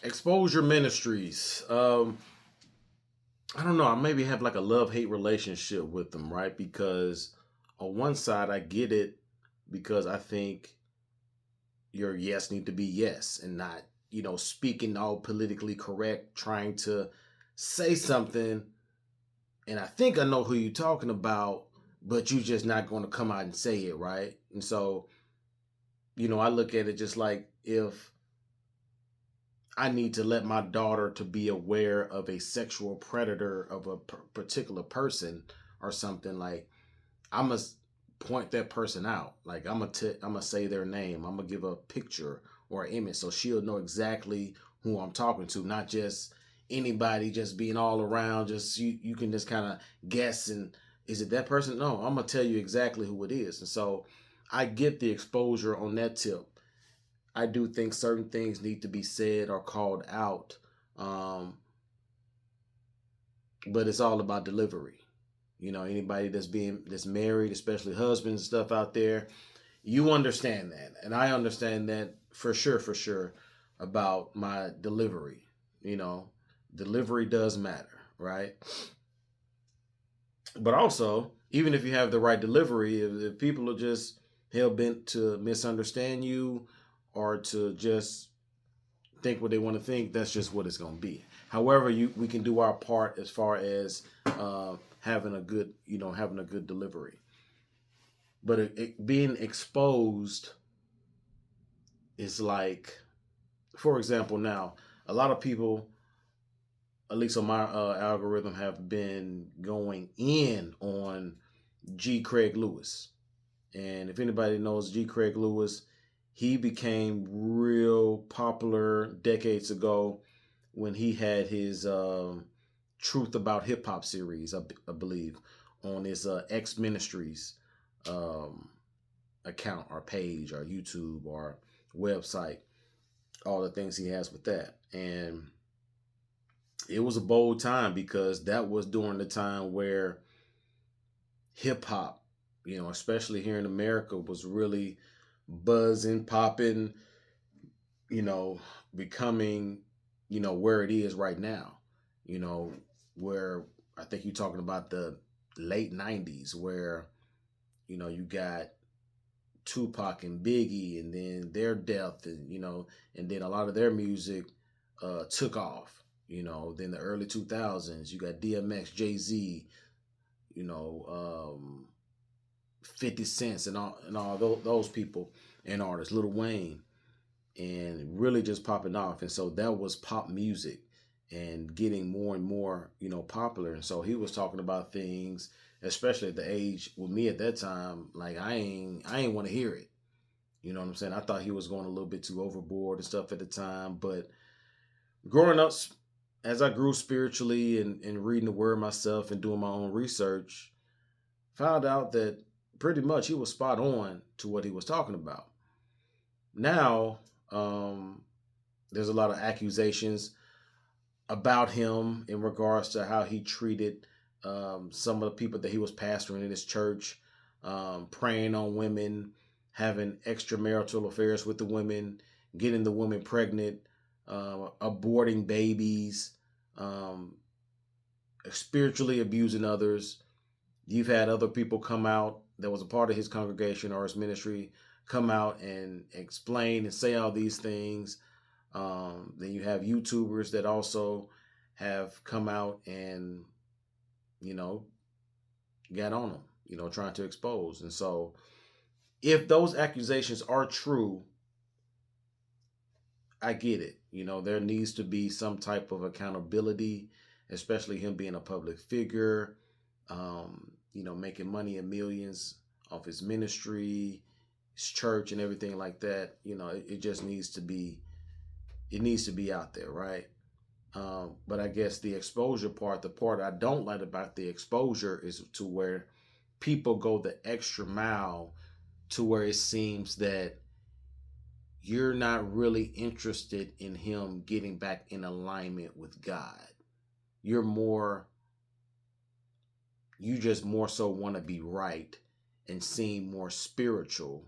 Exposure Ministries. I don't know. I maybe have like a love hate relationship with them, right? Because on one side, I get it because I think your yes need to be yes and not, speaking all politically correct, trying to say something. And I think I know who you're talking about, but you're just not going to come out and say it, right? And so, I look at it just like if I need to let my daughter to be aware of a sexual predator of a particular person or something, like I must point that person out. Like I'm gonna say their name. I'm gonna give a picture or an image so she'll know exactly who I'm talking to, not just anybody just being all around. Just you can just kind of guess and is it that person? No, I'm gonna tell you exactly who it is. And so I get the exposure on that tip. I do think certain things need to be said or called out, um, but it's all about delivery. Anybody that's married, especially husbands and stuff out there, you understand that, and I understand that for sure about my delivery. You know, Delivery does matter, right? But also, even if you have the right delivery, if people are just hell bent to misunderstand you or to just think what they want to think, that's just what it's going to be. However, we can do our part as far as having a good delivery. But being exposed is like, for example, now a lot of people, at least on my algorithm, have been going in on G. Craig Lewis. And if anybody knows G. Craig Lewis, he became real popular decades ago when he had his Truth About Hip Hop series, I believe, on his X Ministries um, account or page or YouTube or website, all the things he has with that. And it was a bold time because that was during the time where hip hop, especially here in America, was really buzzing, popping, you know, becoming, where it is right now, you know, where I think you're talking about the late 90s where, you got Tupac and Biggie and then their death and then a lot of their music took off. Then the early 2000s, you got DMX, Jay-Z, you know, 50 Cents and all those people and artists, Lil Wayne, and really just popping off. And so that was pop music and getting more and more, popular. And so he was talking about things, especially at the age with me at that time, like I ain't want to hear it. You know what I'm saying? I thought he was going a little bit too overboard and stuff at the time. But growing up, as I grew spiritually and reading the word myself and doing my own research, found out that pretty much he was spot on to what he was talking about. Now, there's a lot of accusations about him in regards to how he treated some of the people that he was pastoring in his church, preying on women, having extramarital affairs with the women, getting the women pregnant, aborting babies, um, spiritually abusing others. You've had other people come out that was a part of his congregation or his ministry come out and explain and say all these things. Then you have YouTubers that also have come out and, you know, got on them, trying to expose. And so if those accusations are true, I get it. There needs to be some type of accountability, especially him being a public figure, making money in millions off his ministry, his church, and everything like that. It just needs to be out there, right? But I guess the exposure part, the part I don't like about the exposure is to where people go the extra mile to where it seems that you're not really interested in him getting back in alignment with God. You're more, you just more so want to be right and seem more spiritual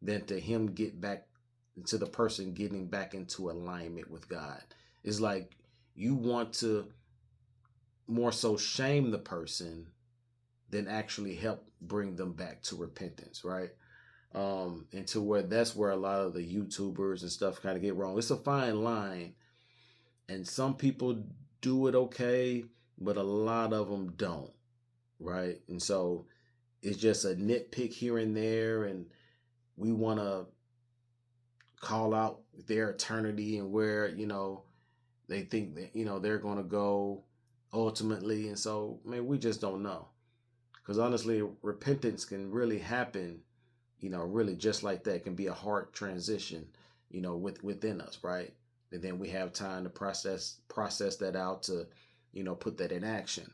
than to him get back to the person getting back into alignment with God. It's like you want to more so shame the person than actually help bring them back to repentance, right? And to where that's where a lot of the YouTubers and stuff kind of get wrong. It's a fine line, and some people do it okay, but a lot of them don't, right? And so it's just a nitpick here and there, and we want to call out their eternity and where they think that they're going to go ultimately. And so, man, we just don't know, because honestly, repentance can really happen, really just like that. It can be a hard transition, within us, right? And then we have time to process that out to put that in action.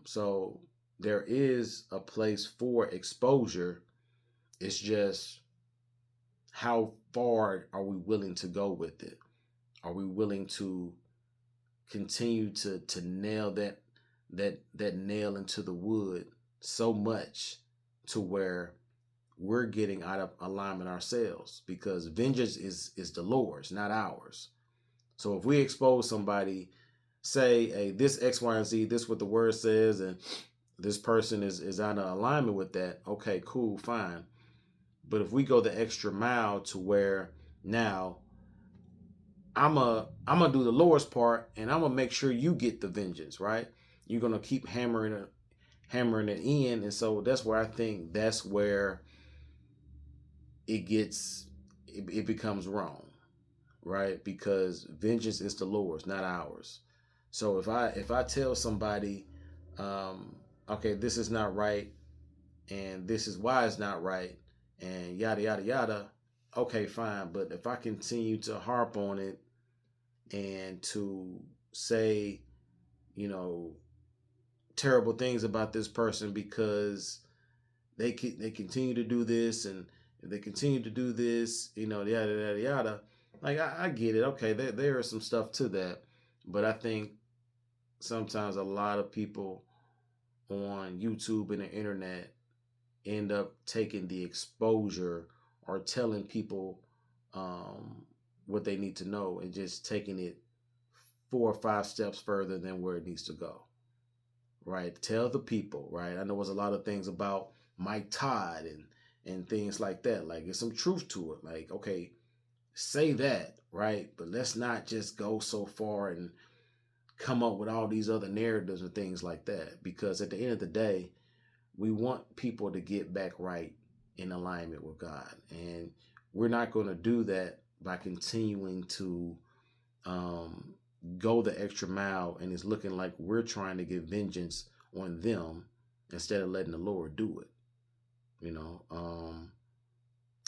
So there is a place for exposure. It's just how far are we willing to go with it? Are we willing to continue to nail that nail into the wood so much to where we're getting out of alignment ourselves? Because vengeance is the Lord's, not ours. So if we expose somebody, say, hey, this X, Y, and Z, this is what the word says, and this person is out of alignment with that, okay, cool, fine. But if we go the extra mile to where now I'm gonna do the Lord's part, and I'm gonna make sure you get the vengeance, right? You're gonna keep hammering it in, and so that's where I think that's where it becomes wrong, right? Because vengeance is the Lord's, not ours. So if I tell somebody, okay, this is not right, and this is why it's not right, and yada yada yada, okay, fine. But if I continue to harp on it and to say, terrible things about this person because they continue to do this, and if they continue to do this, yada yada yada. Like I get it. Okay, there is some stuff to that, but I think sometimes a lot of people on YouTube and the internet end up taking the exposure or telling people what they need to know and just taking it 4 or 5 steps further than where it needs to go. Right? Tell the people, right? I know there's a lot of things about Mike Todd and things like that. Like, there's some truth to it. Like, okay, say that, right? But let's not just go so far and come up with all these other narratives and things like that. Because at the end of the day, we want people to get back right in alignment with God. And we're not going to do that by continuing to go the extra mile, and it's looking like we're trying to get vengeance on them instead of letting the Lord do it.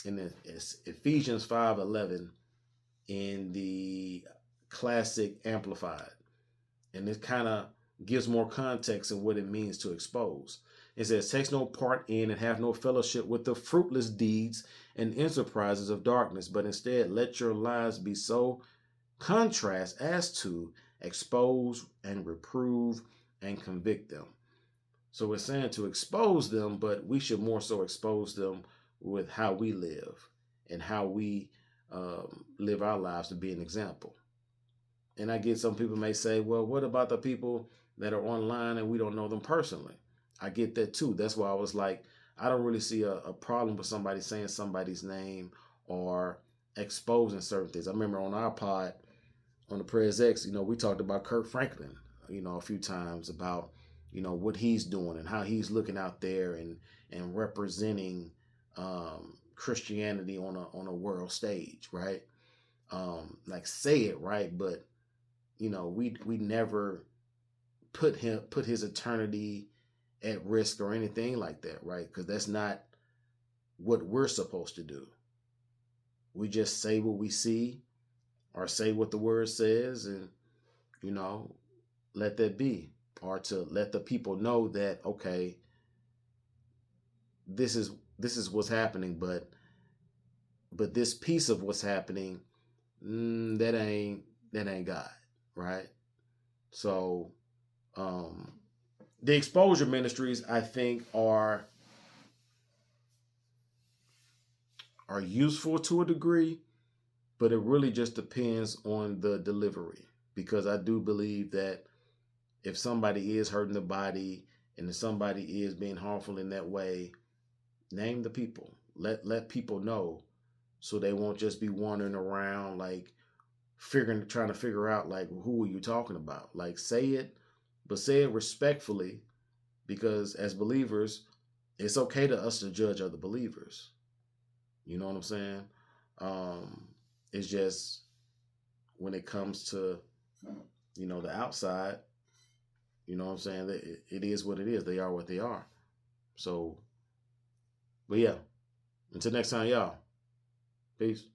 And it's Ephesians 5:11 in the Classic Amplified, and it kind of gives more context of what it means to expose. It says, "Takes no part in and have no fellowship with the fruitless deeds and enterprises of darkness, but instead let your lives be so contrast as to expose and reprove and convict them." So we're saying to expose them, but we should more so expose them with how we live and how we live our lives to be an example. And I get some people may say, well, what about the people that are online and we don't know them personally? I get that too. That's why I was like, I don't really see a problem with somebody saying somebody's name or exposing certain things. I remember on our pod, on the Prez X, we talked about Kirk Franklin, a few times about, what he's doing and how he's looking out there and representing Christianity on a world stage, right? Like, say it right, but we never put his eternity at risk or anything like that, right? Because that's not what we're supposed to do. We just say what we see or say what the word says, and let that be, or to let the people know that, okay, this is what's happening, but this piece of what's happening, that ain't God, right? So the exposure ministries, I think, are are useful to a degree, but it really just depends on the delivery. Because I do believe that if somebody is hurting the body and if somebody is being harmful in that way, name the people. Let people know so they won't just be wandering around like trying to figure out like who are you talking about. Like say it, but say it respectfully because as believers, it's okay to us to judge other believers. You know what I'm saying? Um, it's just when it comes to the outside, you know what I'm saying? It is what it is. They are what they are. So, but yeah, until next time, y'all. Peace.